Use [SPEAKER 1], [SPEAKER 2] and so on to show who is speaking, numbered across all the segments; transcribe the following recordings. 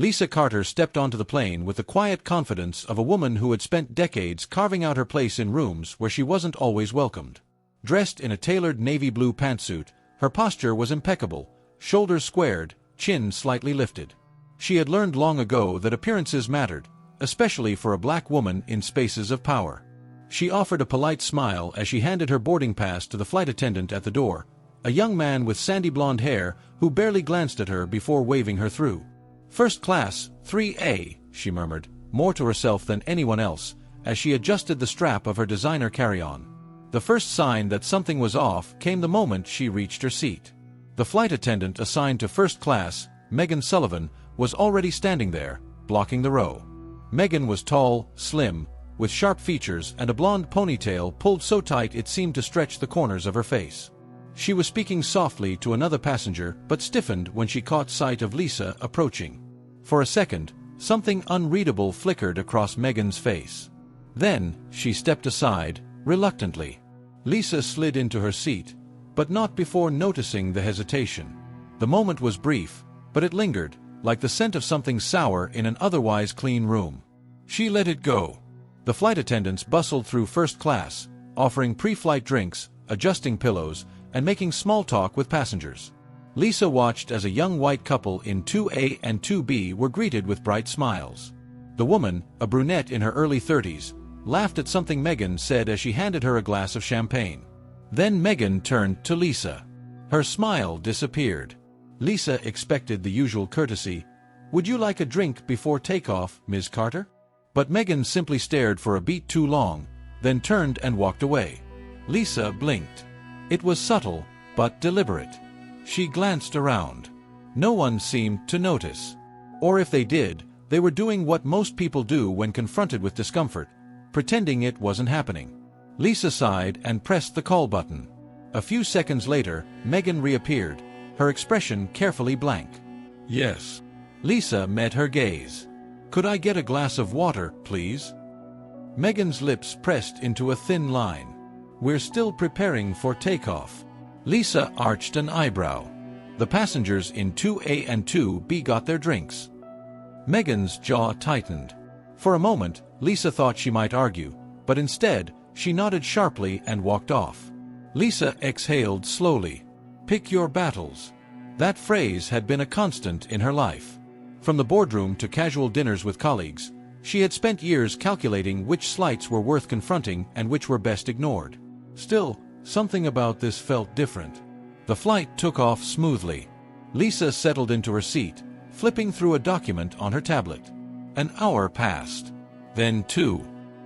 [SPEAKER 1] Lisa Carter stepped onto the plane with the quiet confidence of a woman who had spent decades carving out her place in rooms where she wasn't always welcomed. Dressed in a tailored navy blue pantsuit, her posture was impeccable, shoulders squared, chin slightly lifted. She had learned long ago that appearances mattered, especially for a black woman in spaces of power. She offered a polite smile as she handed her boarding pass to the flight attendant at the door, a young man with sandy blonde hair who barely glanced at her before waving her through. "First class, 3A, she murmured, more to herself than anyone else, as she adjusted the strap of her designer carry-on. The first sign that something was off came the moment she reached her seat. The flight attendant assigned to first class, Megan Sullivan, was already standing there, blocking the row. Megan was tall, slim, with sharp features and a blonde ponytail pulled so tight it seemed to stretch the corners of her face. She was speaking softly to another passenger but stiffened when she caught sight of Lisa approaching. For a second, something unreadable flickered across Megan's face. Then, she stepped aside, reluctantly. Lisa slid into her seat, but not before noticing the hesitation. The moment was brief, but it lingered, like the scent of something sour in an otherwise clean room. She let it go. The flight attendants bustled through first class, offering pre-flight drinks, adjusting pillows, and making small talk with passengers. Lisa watched as a young white couple in 2A and 2B were greeted with bright smiles. The woman, a brunette in her early 30s, laughed at something Megan said as she handed her a glass of champagne. Then Megan turned to Lisa. Her smile disappeared. Lisa expected the usual courtesy. "Would you like a drink before takeoff, Ms. Carter?" But Megan simply stared for a beat too long, then turned and walked away. Lisa blinked. It was subtle, but deliberate. She glanced around. No one seemed to notice. Or if they did, they were doing what most people do when confronted with discomfort, pretending it wasn't happening. Lisa sighed and pressed the call button. A few seconds later, Megan reappeared, her expression carefully blank. "Yes." Lisa met her gaze. "Could I get a glass of water, please?" Megan's lips pressed into a thin line. "We're still preparing for takeoff." Lisa arched an eyebrow. The passengers in 2A and 2B got their drinks. Megan's jaw tightened. For a moment, Lisa thought she might argue, but instead, she nodded sharply and walked off. Lisa exhaled slowly. "Pick your battles." That phrase had been a constant in her life. From the boardroom to casual dinners with colleagues, she had spent years calculating which slights were worth confronting and which were best ignored. Still, something about this felt different. The flight took off smoothly. Lisa settled into her seat, flipping through a document on her tablet. An hour passed. Then 2.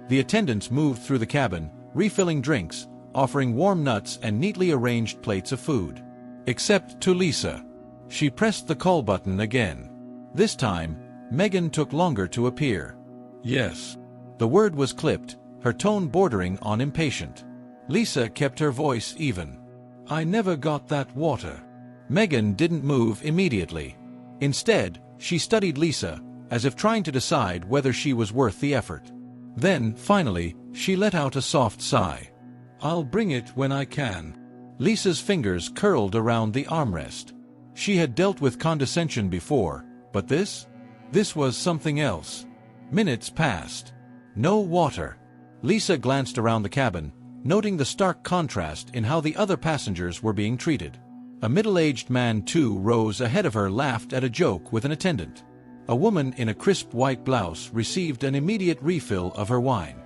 [SPEAKER 1] The attendants moved through the cabin, refilling drinks, offering warm nuts and neatly arranged plates of food. Except to Lisa. She pressed the call button again. This time, Megan took longer to appear. "Yes." The word was clipped, her tone bordering on impatient. Lisa kept her voice even. "I never got that water." Megan didn't move immediately. Instead, she studied Lisa, as if trying to decide whether she was worth the effort. Then, finally, she let out a soft sigh. "I'll bring it when I can." Lisa's fingers curled around the armrest. She had dealt with condescension before, but this was something else. Minutes passed. No water. Lisa glanced around the cabin, noting the stark contrast in how the other passengers were being treated. A middle-aged man 2 rows ahead of her laughed at a joke with an attendant. A woman in a crisp white blouse received an immediate refill of her wine.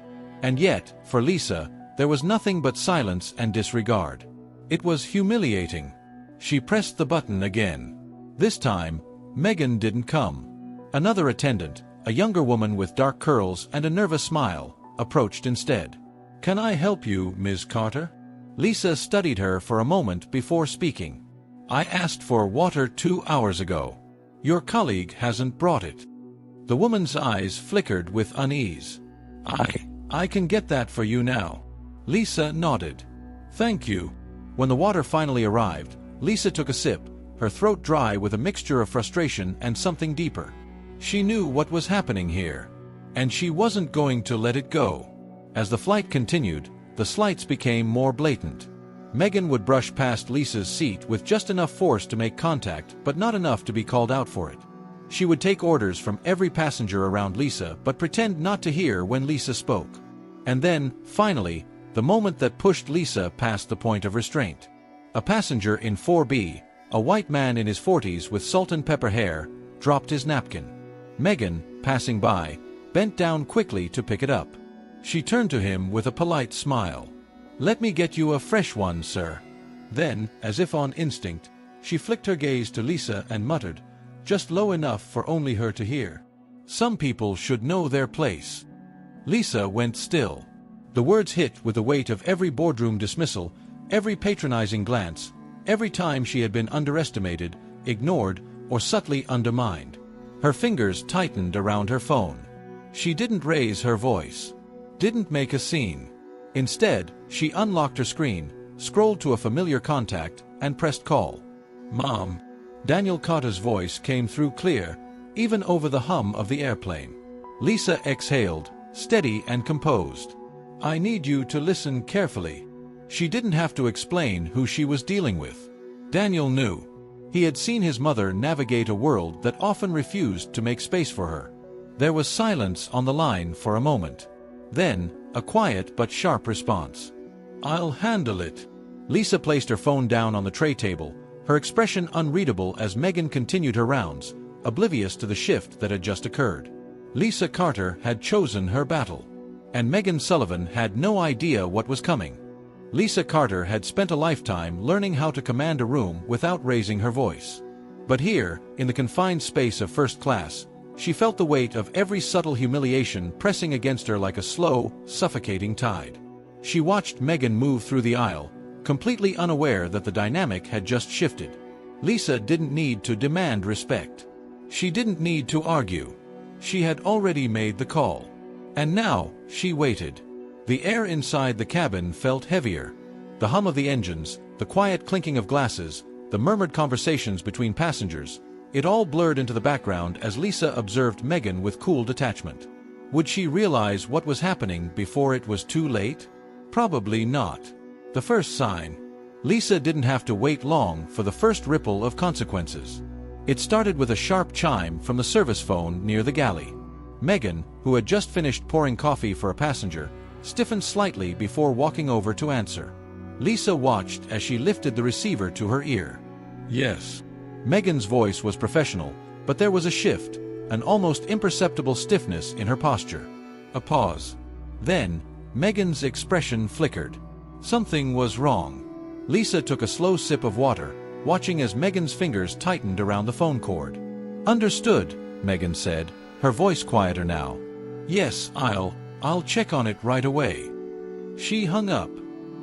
[SPEAKER 1] And yet, for Lisa, there was nothing but silence and disregard. It was humiliating. She pressed the button again. This time, Megan didn't come. Another attendant, a younger woman with dark curls and a nervous smile, approached instead. "Can I help you, Ms. Carter?" Lisa studied her for a moment before speaking. "I asked for water 2 hours ago. Your colleague hasn't brought it." The woman's eyes flickered with unease. I can get that for you now." Lisa nodded. "Thank you." When the water finally arrived, Lisa took a sip, her throat dry with a mixture of frustration and something deeper. She knew what was happening here, and she wasn't going to let it go. As the flight continued, the slights became more blatant. Megan would brush past Lisa's seat with just enough force to make contact, but not enough to be called out for it. She would take orders from every passenger around Lisa but pretend not to hear when Lisa spoke. And then, finally, the moment that pushed Lisa past the point of restraint. A passenger in 4B, a white man in his 40s with salt and pepper hair, dropped his napkin. Megan, passing by, bent down quickly to pick it up. She turned to him with a polite smile. "Let me get you a fresh one, sir." Then, as if on instinct, she flicked her gaze to Lisa and muttered, just low enough for only her to hear, "Some people should know their place." Lisa went still. The words hit with the weight of every boardroom dismissal, every patronizing glance, every time she had been underestimated, ignored, or subtly undermined. Her fingers tightened around her phone. She didn't raise her voice, didn't make a scene. Instead, she unlocked her screen, scrolled to a familiar contact, and pressed call. "Mom." Daniel Carter's voice came through clear, even over the hum of the airplane. Lisa exhaled, steady and composed. "I need you to listen carefully." She didn't have to explain who she was dealing with. Daniel knew. He had seen his mother navigate a world that often refused to make space for her. There was silence on the line for a moment. Then, a quiet but sharp response. "I'll handle it." Lisa placed her phone down on the tray table, her expression unreadable as Megan continued her rounds, oblivious to the shift that had just occurred. Lisa Carter had chosen her battle, and Megan Sullivan had no idea what was coming. Lisa Carter had spent a lifetime learning how to command a room without raising her voice. But here, in the confined space of first class, she felt the weight of every subtle humiliation pressing against her like a slow, suffocating tide. She watched Megan move through the aisle, completely unaware that the dynamic had just shifted. Lisa didn't need to demand respect. She didn't need to argue. She had already made the call. And now, she waited. The air inside the cabin felt heavier. The hum of the engines, the quiet clinking of glasses, the murmured conversations between passengers, it all blurred into the background as Lisa observed Megan with cool detachment. Would she realize what was happening before it was too late? Probably not. The first sign. Lisa didn't have to wait long for the first ripple of consequences. It started with a sharp chime from the service phone near the galley. Megan, who had just finished pouring coffee for a passenger, stiffened slightly before walking over to answer. Lisa watched as she lifted the receiver to her ear. "Yes." Megan's voice was professional, but there was a shift, an almost imperceptible stiffness in her posture. A pause. Then, Megan's expression flickered. Something was wrong. Lisa took a slow sip of water, watching as Megan's fingers tightened around the phone cord. "Understood," Megan said, her voice quieter now. "Yes, I'll check on it right away." She hung up.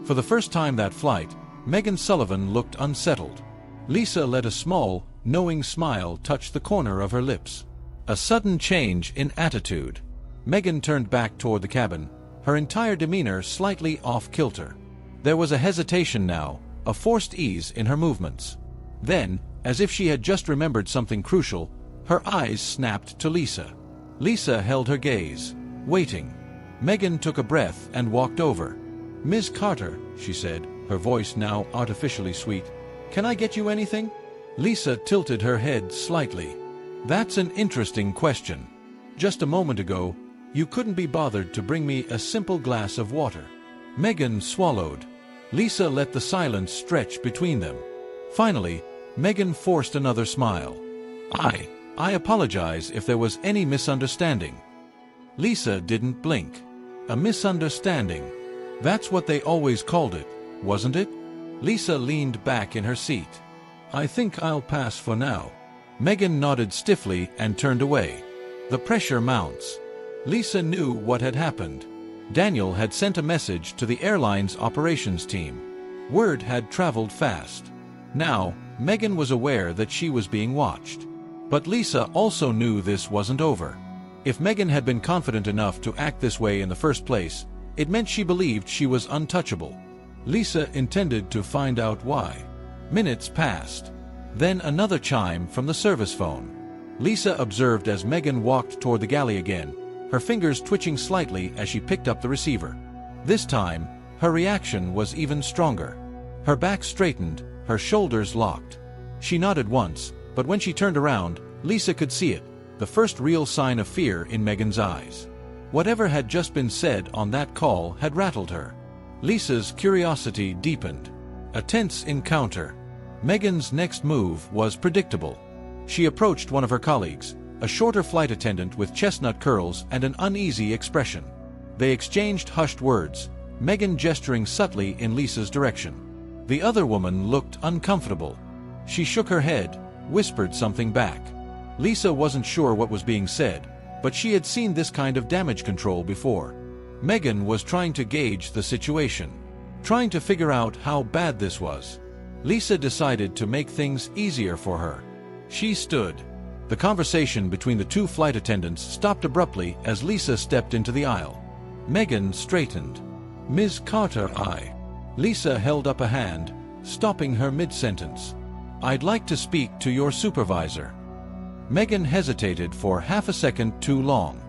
[SPEAKER 1] For the first time that flight, Megan Sullivan looked unsettled. Lisa let a small, knowing smile touch the corner of her lips. A sudden change in attitude. Megan turned back toward the cabin, her entire demeanor slightly off-kilter. There was a hesitation now, a forced ease in her movements. Then, as if she had just remembered something crucial, her eyes snapped to Lisa. Lisa held her gaze, waiting. Megan took a breath and walked over. "Ms. Carter," she said, her voice now artificially sweet, "can I get you anything?" Lisa tilted her head slightly. "That's an interesting question. Just a moment ago, you couldn't be bothered to bring me a simple glass of water." Megan swallowed. Lisa let the silence stretch between them. Finally, Megan forced another smile. I apologize if there was any misunderstanding." Lisa didn't blink. A misunderstanding. That's what they always called it, wasn't it? Lisa leaned back in her seat. "I think I'll pass for now." Megan nodded stiffly and turned away. The pressure mounts. Lisa knew what had happened. Daniel had sent a message to the airline's operations team. Word had traveled fast. Now, Megan was aware that she was being watched. But Lisa also knew this wasn't over. If Megan had been confident enough to act this way in the first place, it meant she believed she was untouchable. Lisa intended to find out why. Minutes passed. Then another chime from the service phone. Lisa observed as Megan walked toward the galley again, her fingers twitching slightly as she picked up the receiver. This time, her reaction was even stronger. Her back straightened, her shoulders locked. She nodded once, but when she turned around, Lisa could see it, the first real sign of fear in Megan's eyes. Whatever had just been said on that call had rattled her. Lisa's curiosity deepened. A tense encounter. Megan's next move was predictable. She approached one of her colleagues, a shorter flight attendant with chestnut curls and an uneasy expression. They exchanged hushed words, Megan gesturing subtly in Lisa's direction. The other woman looked uncomfortable. She shook her head, whispered something back. Lisa wasn't sure what was being said, but she had seen this kind of damage control before. Megan was trying to gauge the situation, trying to figure out how bad this was. Lisa decided to make things easier for her. She stood. The conversation between the two flight attendants stopped abruptly as Lisa stepped into the aisle. Megan straightened. "Ms. Carter, Lisa held up a hand, stopping her mid-sentence. "I'd like to speak to your supervisor." Megan hesitated for half a second too long.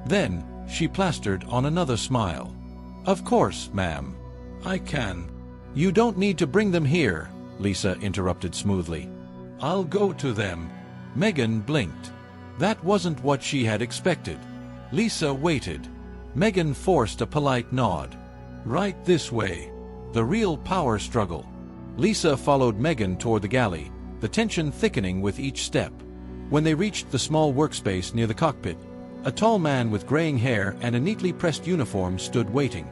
[SPEAKER 1] Then, she plastered on another smile. "Of course, ma'am. I can." "You don't need to bring them here," Lisa interrupted smoothly. "I'll go to them." Megan blinked. That wasn't what she had expected. Lisa waited. Megan forced a polite nod. "Right this way." The real power struggle. Lisa followed Megan toward the galley, the tension thickening with each step. When they reached the small workspace near the cockpit, a tall man with graying hair and a neatly pressed uniform stood waiting.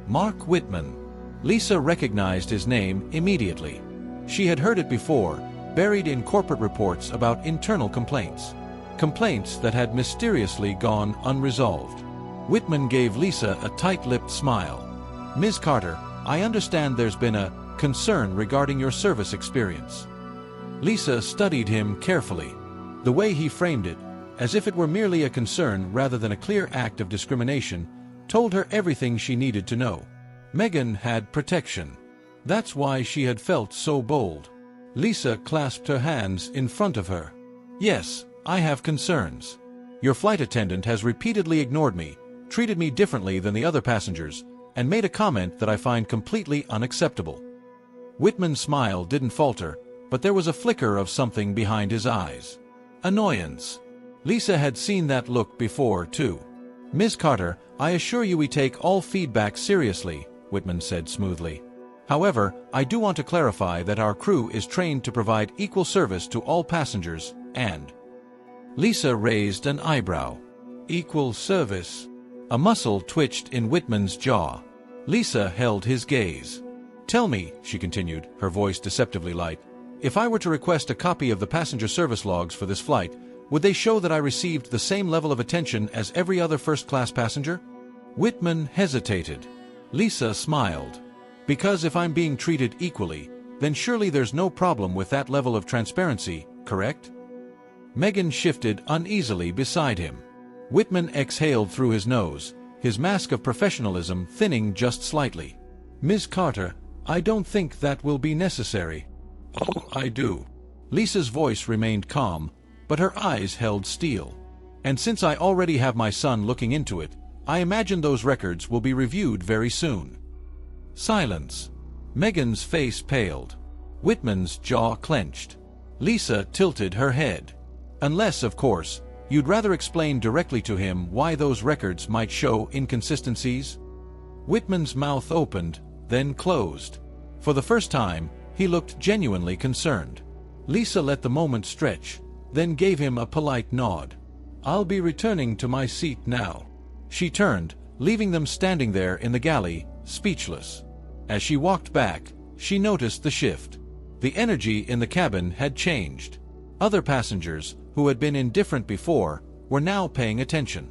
[SPEAKER 1] Mark Whitman. Lisa recognized his name immediately. She had heard it before, buried in corporate reports about internal complaints. Complaints that had mysteriously gone unresolved. Whitman gave Lisa a tight-lipped smile. "Ms. Carter, I understand there's been a concern regarding your service experience." Lisa studied him carefully. The way he framed it, as if it were merely a concern rather than a clear act of discrimination, told her everything she needed to know. Megan had protection. That's why she had felt so bold. Lisa clasped her hands in front of her. "Yes, I have concerns. Your flight attendant has repeatedly ignored me, treated me differently than the other passengers, and made a comment that I find completely unacceptable." Whitman's smile didn't falter, but there was a flicker of something behind his eyes. Annoyance. Lisa had seen that look before, too. "Ms. Carter, I assure you we take all feedback seriously," Whitman said smoothly. "However, I do want to clarify that our crew is trained to provide equal service to all passengers, and—" Lisa raised an eyebrow. "Equal service?" A muscle twitched in Whitman's jaw. Lisa held his gaze. "Tell me," she continued, her voice deceptively light, "if I were to request a copy of the passenger service logs for this flight, would they show that I received the same level of attention as every other first-class passenger?" Whitman hesitated. Lisa smiled. "Because if I'm being treated equally, then surely there's no problem with that level of transparency, correct?" Megan shifted uneasily beside him. Whitman exhaled through his nose, his mask of professionalism thinning just slightly. "Ms. Carter, I don't think that will be necessary." "Oh, I do." Lisa's voice remained calm, but her eyes held steel. "And since I already have my son looking into it, I imagine those records will be reviewed very soon." Silence. Megan's face paled. Whitman's jaw clenched. Lisa tilted her head. "Unless, of course, you'd rather explain directly to him why those records might show inconsistencies?" Whitman's mouth opened, then closed. For the first time, he looked genuinely concerned. Lisa let the moment stretch, then gave him a polite nod. "I'll be returning to my seat now." She turned, leaving them standing there in the galley, speechless. As she walked back, she noticed the shift. The energy in the cabin had changed. Other passengers, who had been indifferent before, were now paying attention.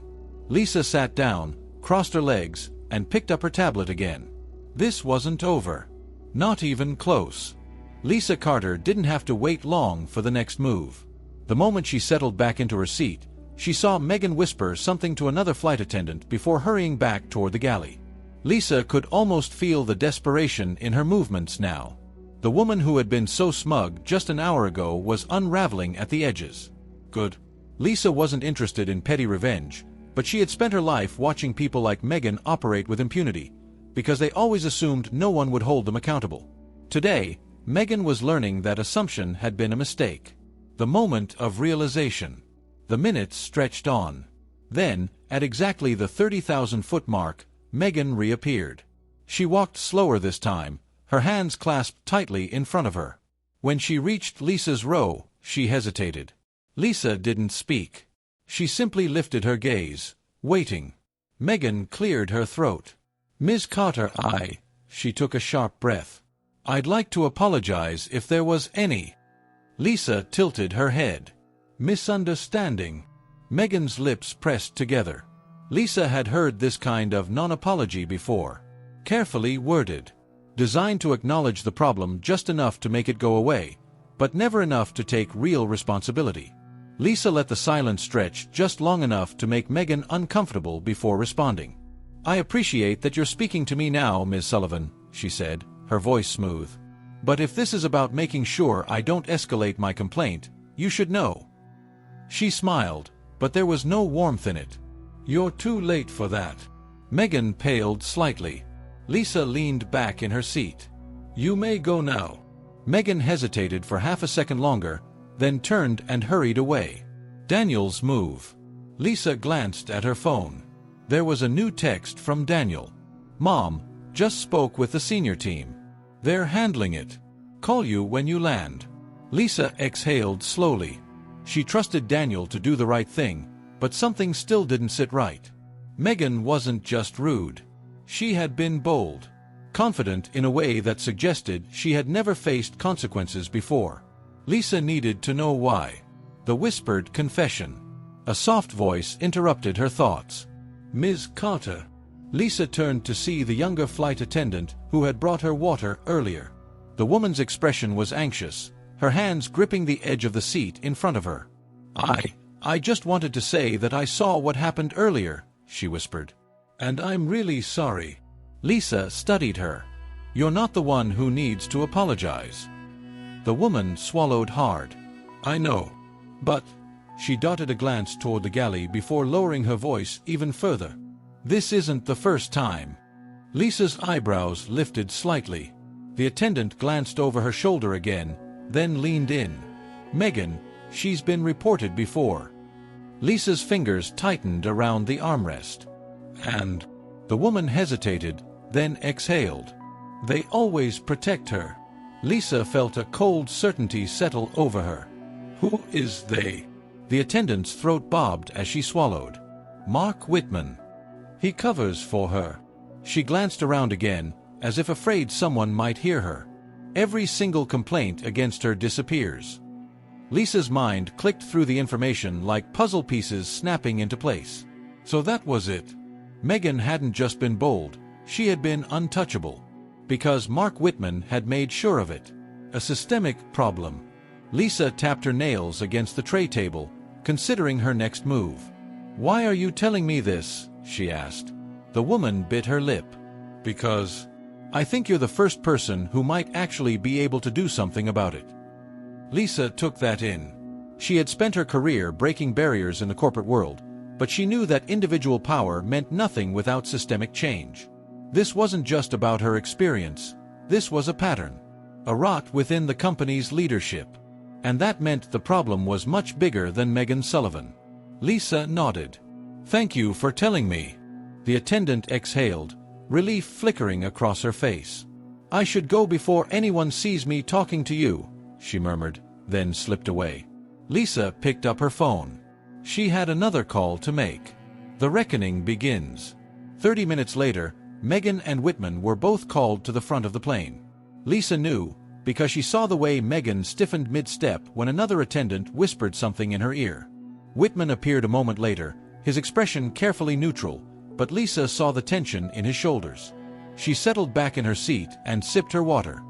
[SPEAKER 1] Lisa sat down, crossed her legs, and picked up her tablet again. This wasn't over. Not even close. Lisa Carter didn't have to wait long for the next move. The moment she settled back into her seat, she saw Megan whisper something to another flight attendant before hurrying back toward the galley. Lisa could almost feel the desperation in her movements now. The woman who had been so smug just an hour ago was unraveling at the edges. Good. Lisa wasn't interested in petty revenge, but she had spent her life watching people like Megan operate with impunity, because they always assumed no one would hold them accountable. Today, Megan was learning that assumption had been a mistake. The moment of realization. The minutes stretched on. Then, at exactly the 30,000-foot mark, Megan reappeared. She walked slower this time, her hands clasped tightly in front of her. When she reached Lisa's row, she hesitated. Lisa didn't speak. She simply lifted her gaze, waiting. Megan cleared her throat. "Ms. Carter, She took a sharp breath. "I'd like to apologize if there was any." Lisa tilted her head. "Misunderstanding." Megan's lips pressed together. Lisa had heard this kind of non-apology before. Carefully worded. Designed to acknowledge the problem just enough to make it go away, but never enough to take real responsibility. Lisa let the silence stretch just long enough to make Megan uncomfortable before responding. "I appreciate that you're speaking to me now, Ms. Sullivan," she said, her voice smooth. "But if this is about making sure I don't escalate my complaint, you should know." She smiled, but there was no warmth in it. "You're too late for that." Megan paled slightly. Lisa leaned back in her seat. "You may go now." Megan hesitated for half a second longer, then turned and hurried away. Daniel's move. Lisa glanced at her phone. There was a new text from Daniel. "Mom, just spoke with the senior team. They're handling it. Call you when you land." Lisa exhaled slowly. She trusted Daniel to do the right thing, but something still didn't sit right. Megan wasn't just rude. She had been bold. Confident in a way that suggested she had never faced consequences before. Lisa needed to know why. The whispered confession. A soft voice interrupted her thoughts. "Ms. Carter." Lisa turned to see the younger flight attendant who had brought her water earlier. The woman's expression was anxious, her hands gripping the edge of the seat in front of her. I just wanted to say that I saw what happened earlier," she whispered. "And I'm really sorry." Lisa studied her. "You're not the one who needs to apologize." The woman swallowed hard. "I know. But..." She darted a glance toward the galley before lowering her voice even further. "This isn't the first time." Lisa's eyebrows lifted slightly. The attendant glanced over her shoulder again, then leaned in. "Megan, she's been reported before." Lisa's fingers tightened around the armrest. "And..." The woman hesitated, then exhaled. "They always protect her." Lisa felt a cold certainty settle over her. "Who is they?" The attendant's throat bobbed as she swallowed. "Mark Whitman. He covers for her." She glanced around again, as if afraid someone might hear her. Every single complaint against her disappears. Lisa's mind clicked through the information like puzzle pieces snapping into place. So that was it. Megan hadn't just been bold, she had been untouchable. Because Mark Whitman had made sure of it. A systemic problem. Lisa tapped her nails against the tray table, considering her next move. "Why are you telling me this?" she asked. The woman bit her lip. "Because I think you're the first person who might actually be able to do something about it." Lisa took that in. She had spent her career breaking barriers in the corporate world, but she knew that individual power meant nothing without systemic change. This wasn't just about her experience, this was a pattern. A rot within the company's leadership. And that meant the problem was much bigger than Megan Sullivan. Lisa nodded. "Thank you for telling me." The attendant exhaled, relief flickering across her face. "I should go before anyone sees me talking to you," she murmured, then slipped away. Lisa picked up her phone. She had another call to make. The reckoning begins. 30 minutes later, Megan and Whitman were both called to the front of the plane. Lisa knew, because she saw the way Megan stiffened mid-step when another attendant whispered something in her ear. Whitman appeared a moment later, his expression carefully neutral, but Lisa saw the tension in his shoulders. She settled back in her seat and sipped her water.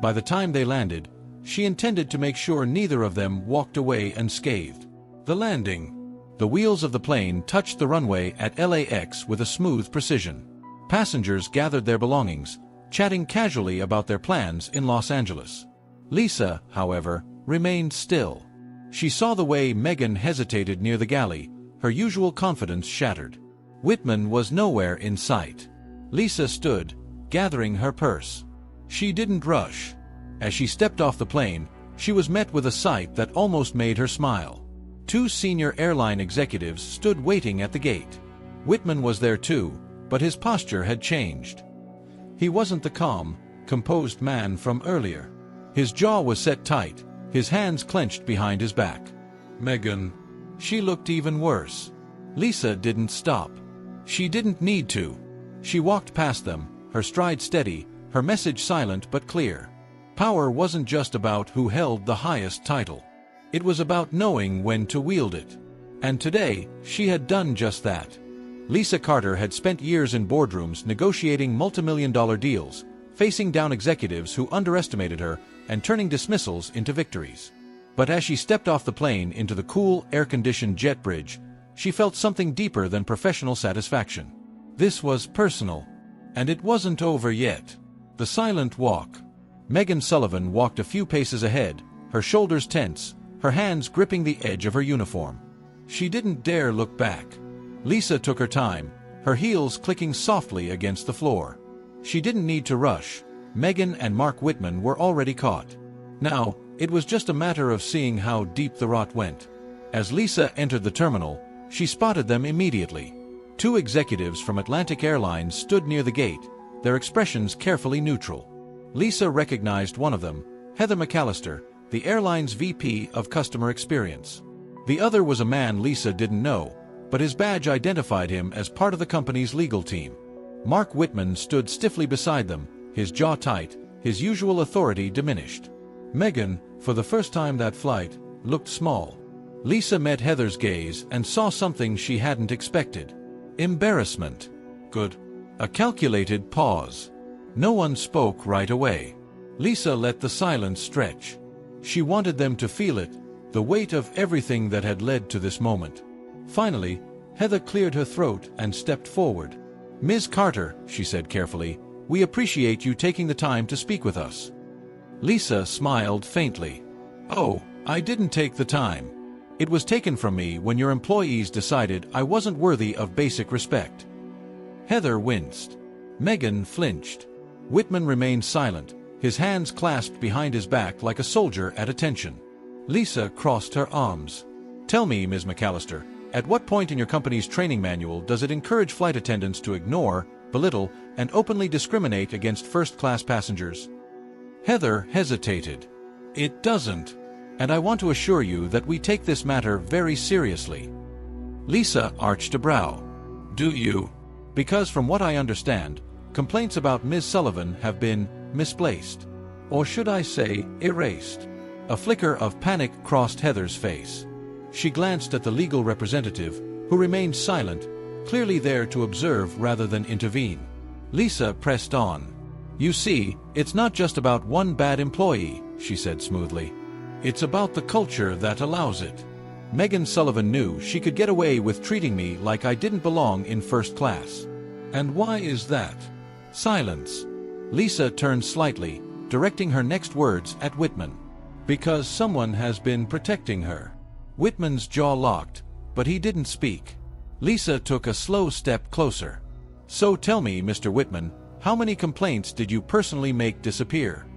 [SPEAKER 1] By the time they landed, she intended to make sure neither of them walked away unscathed. The landing. The wheels of the plane touched the runway at LAX with a smooth precision. Passengers gathered their belongings, chatting casually about their plans in Los Angeles. Lisa, however, remained still. She saw the way Megan hesitated near the galley, her usual confidence shattered. Whitman was nowhere in sight. Lisa stood, gathering her purse. She didn't rush. As she stepped off the plane, she was met with a sight that almost made her smile. Two senior airline executives stood waiting at the gate. Whitman was there too, but his posture had changed. He wasn't the calm, composed man from earlier. His jaw was set tight, his hands clenched behind his back. "Megan." She looked even worse. Lisa didn't stop. She didn't need to. She walked past them, her stride steady, her message silent but clear. Power wasn't just about who held the highest title. It was about knowing when to wield it. And today, she had done just that. Lisa Carter had spent years in boardrooms negotiating multimillion-dollar deals, facing down executives who underestimated her and turning dismissals into victories. But as she stepped off the plane into the cool, air-conditioned jet bridge, she felt something deeper than professional satisfaction. This was personal. And it wasn't over yet. The silent walk. Megan Sullivan walked a few paces ahead, her shoulders tense, her hands gripping the edge of her uniform. She didn't dare look back. Lisa took her time, her heels clicking softly against the floor. She didn't need to rush. Megan and Mark Whitman were already caught. Now, it was just a matter of seeing how deep the rot went. As Lisa entered the terminal, she spotted them immediately. Two executives from Atlantic Airlines stood near the gate, their expressions carefully neutral. Lisa recognized one of them, Heather McAllister, the airline's VP of Customer Experience. The other was a man Lisa didn't know, but his badge identified him as part of the company's legal team. Mark Whitman stood stiffly beside them, his jaw tight, his usual authority diminished. Megan, for the first time that flight, looked small. Lisa met Heather's gaze and saw something she hadn't expected. Embarrassment. Good. A calculated pause. No one spoke right away. Lisa let the silence stretch. She wanted them to feel it, the weight of everything that had led to this moment. Finally, Heather cleared her throat and stepped forward. "Ms. Carter," she said carefully, "we appreciate you taking the time to speak with us." Lisa smiled faintly. "Oh, I didn't take the time. It was taken from me when your employees decided I wasn't worthy of basic respect." Heather winced. Megan flinched. Whitman remained silent, his hands clasped behind his back like a soldier at attention. Lisa crossed her arms. "Tell me, Ms. McAllister, at what point in your company's training manual does it encourage flight attendants to ignore, belittle, and openly discriminate against first-class passengers?" Heather hesitated. "It doesn't. And I want to assure you that we take this matter very seriously." Lisa arched a brow. "Do you?" "Because from what I understand, complaints about Ms. Sullivan have been misplaced. Or should I say, erased." A flicker of panic crossed Heather's face. She glanced at the legal representative, who remained silent, clearly there to observe rather than intervene. Lisa pressed on. "You see, it's not just about one bad employee," she said smoothly. "It's about the culture that allows it. Megan Sullivan knew she could get away with treating me like I didn't belong in first class. And why is that?" Silence. Lisa turned slightly, directing her next words at Whitman. "Because someone has been protecting her." Whitman's jaw locked, but he didn't speak. Lisa took a slow step closer. "So tell me, Mr. Whitman, how many complaints did you personally make disappear?"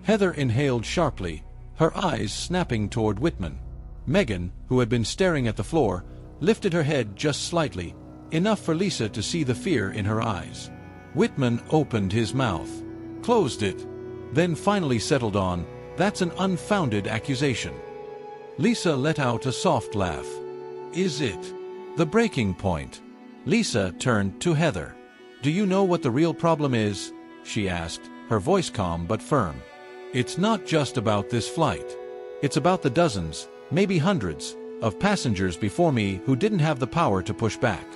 [SPEAKER 1] Heather inhaled sharply, her eyes snapping toward Whitman. Megan, who had been staring at the floor, lifted her head just slightly, enough for Lisa to see the fear in her eyes. Whitman opened his mouth, closed it, then finally settled on, "That's an unfounded accusation." Lisa let out a soft laugh. "Is it the breaking point?" Lisa turned to Heather. "Do you know what the real problem is?" she asked, her voice calm but firm. "It's not just about this flight. It's about the dozens, maybe hundreds, of passengers before me who didn't have the power to push back.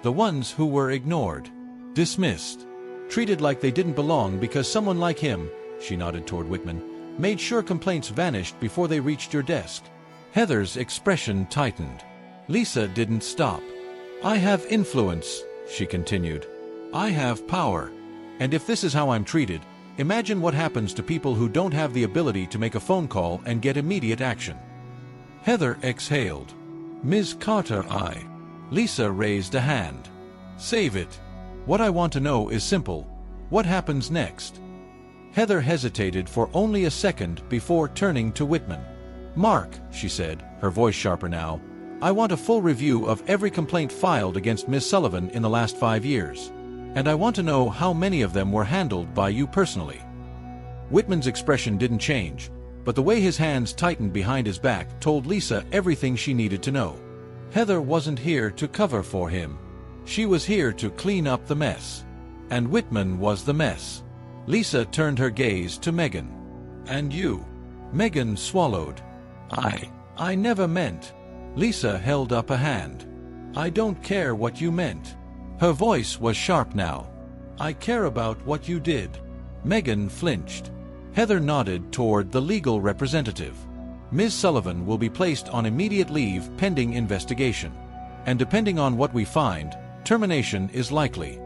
[SPEAKER 1] The ones who were ignored, dismissed, treated like they didn't belong because someone like him," she nodded toward Whitman, "made sure complaints vanished before they reached your desk." Heather's expression tightened. Lisa didn't stop. "I have influence," she continued. "I have power. And if this is how I'm treated, imagine what happens to people who don't have the ability to make a phone call and get immediate action." Heather exhaled. "Ms. Carter, Lisa raised a hand. "Save it. What I want to know is simple. What happens next?" Heather hesitated for only a second before turning to Whitman. "Mark," she said, her voice sharper now, "I want a full review of every complaint filed against Ms. Sullivan in the last 5 years. And I want to know how many of them were handled by you personally." Whitman's expression didn't change, but the way his hands tightened behind his back told Lisa everything she needed to know. Heather wasn't here to cover for him. She was here to clean up the mess. And Whitman was the mess. Lisa turned her gaze to Megan. "And you?" Megan swallowed. I never meant." Lisa held up a hand. "I don't care what you meant." Her voice was sharp now. "I care about what you did." Megan flinched. Heather nodded toward the legal representative. "Ms. Sullivan will be placed on immediate leave pending investigation. And depending on what we find, termination is likely."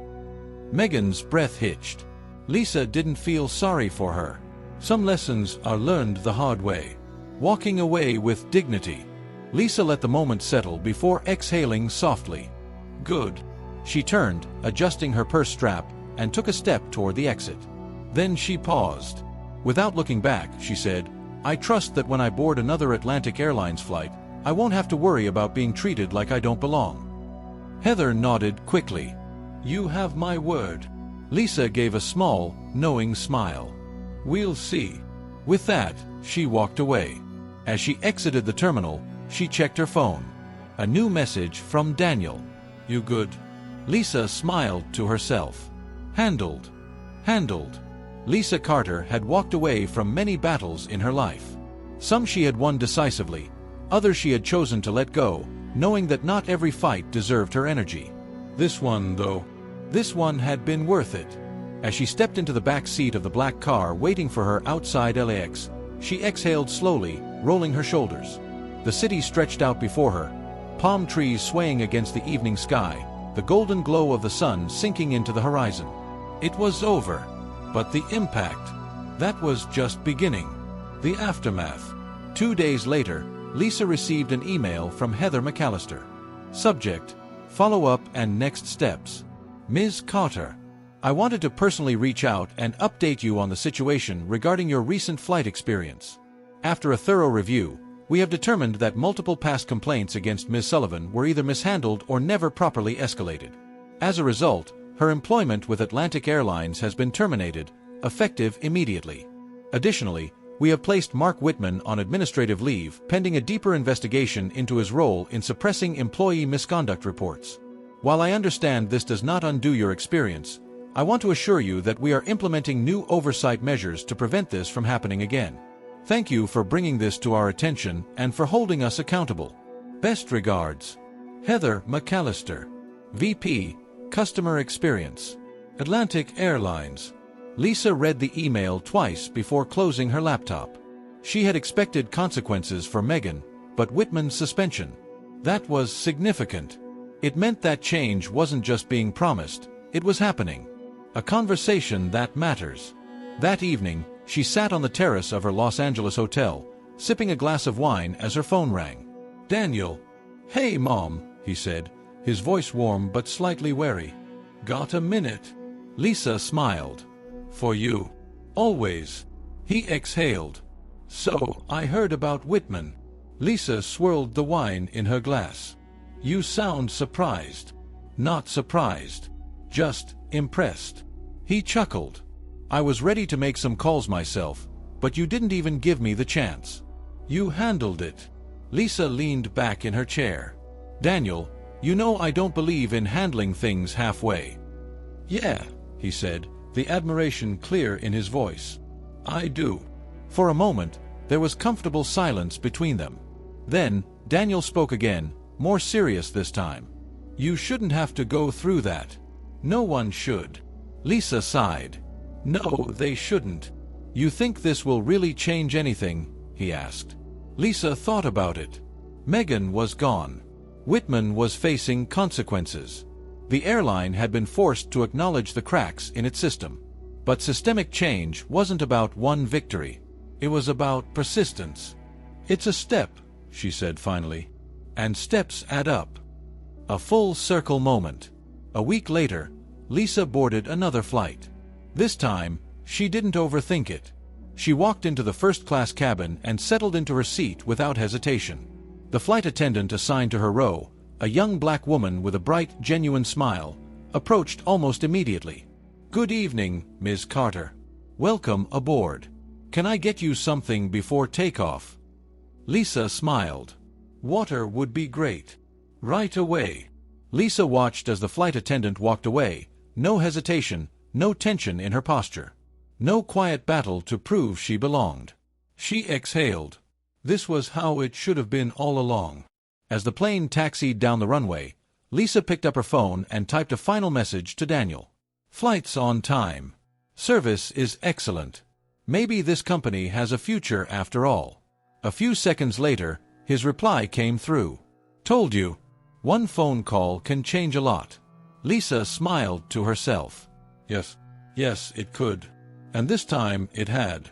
[SPEAKER 1] Megan's breath hitched. Lisa didn't feel sorry for her. Some lessons are learned the hard way. Walking away with dignity. Lisa let the moment settle before exhaling softly. "Good." She turned, adjusting her purse strap, and took a step toward the exit. Then she paused. Without looking back, she said, "I trust that when I board another Atlantic Airlines flight, I won't have to worry about being treated like I don't belong." Heather nodded quickly. "You have my word." Lisa gave a small, knowing smile. "We'll see." With that, she walked away. As she exited the terminal, she checked her phone. A new message from Daniel. "You good?" Lisa smiled to herself. Handled. Handled. Lisa Carter had walked away from many battles in her life. Some she had won decisively, others she had chosen to let go, knowing that not every fight deserved her energy. This one, though, this one had been worth it. As she stepped into the back seat of the black car waiting for her outside LAX, she exhaled slowly, rolling her shoulders. The city stretched out before her, palm trees swaying against the evening sky, the golden glow of the sun sinking into the horizon. It was over. But the impact, that was just beginning. The aftermath. 2 days later, Lisa received an email from Heather McAllister. Subject: Follow-up and next steps. Ms. Carter, I wanted to personally reach out and update you on the situation regarding your recent flight experience. After a thorough review, we have determined that multiple past complaints against Ms. Sullivan were either mishandled or never properly escalated. As a result, her employment with Atlantic Airlines has been terminated, effective immediately. Additionally, we have placed Mark Whitman on administrative leave pending a deeper investigation into his role in suppressing employee misconduct reports. While I understand this does not undo your experience, I want to assure you that we are implementing new oversight measures to prevent this from happening again. Thank you for bringing this to our attention and for holding us accountable. Best regards, Heather McAllister, VP, Customer Experience, Atlantic Airlines. Lisa read the email twice before closing her laptop. She had expected consequences for Megan, but Whitman's suspension. That was significant. It meant that change wasn't just being promised, it was happening. A conversation that matters. That evening, she sat on the terrace of her Los Angeles hotel, sipping a glass of wine as her phone rang. "Daniel." "Hey, Mom," he said, his voice warm but slightly wary. "Got a minute?" Lisa smiled. "For you. Always." He exhaled. "So, I heard about Whitman." Lisa swirled the wine in her glass. "You sound surprised." "Not surprised. Just impressed." He chuckled. "I was ready to make some calls myself, but you didn't even give me the chance. You handled it." Lisa leaned back in her chair. "Daniel, you know I don't believe in handling things halfway." "Yeah," he said, the admiration clear in his voice. "I do." For a moment, there was comfortable silence between them. Then, Daniel spoke again, more serious this time. "You shouldn't have to go through that. No one should." Lisa sighed. "No, they shouldn't." "You think this will really change anything?" he asked. Lisa thought about it. Megan was gone. Whitman was facing consequences. The airline had been forced to acknowledge the cracks in its system. But systemic change wasn't about one victory. It was about persistence. "It's a step," she said finally. "And steps add up." A full circle moment. A week later, Lisa boarded another flight. This time, she didn't overthink it. She walked into the first-class cabin and settled into her seat without hesitation. The flight attendant assigned to her row, a young black woman with a bright, genuine smile, approached almost immediately. "Good evening, Ms. Carter. Welcome aboard. Can I get you something before takeoff?" Lisa smiled. "Water would be great. Right away." Lisa watched as the flight attendant walked away, no hesitation, no tension in her posture. No quiet battle to prove she belonged. She exhaled. This was how it should have been all along. As the plane taxied down the runway, Lisa picked up her phone and typed a final message to Daniel. "Flight's on time. Service is excellent. Maybe this company has a future after all." A few seconds later, his reply came through. "Told you. One phone call can change a lot." Lisa smiled to herself. Yes, it could. And this time it had.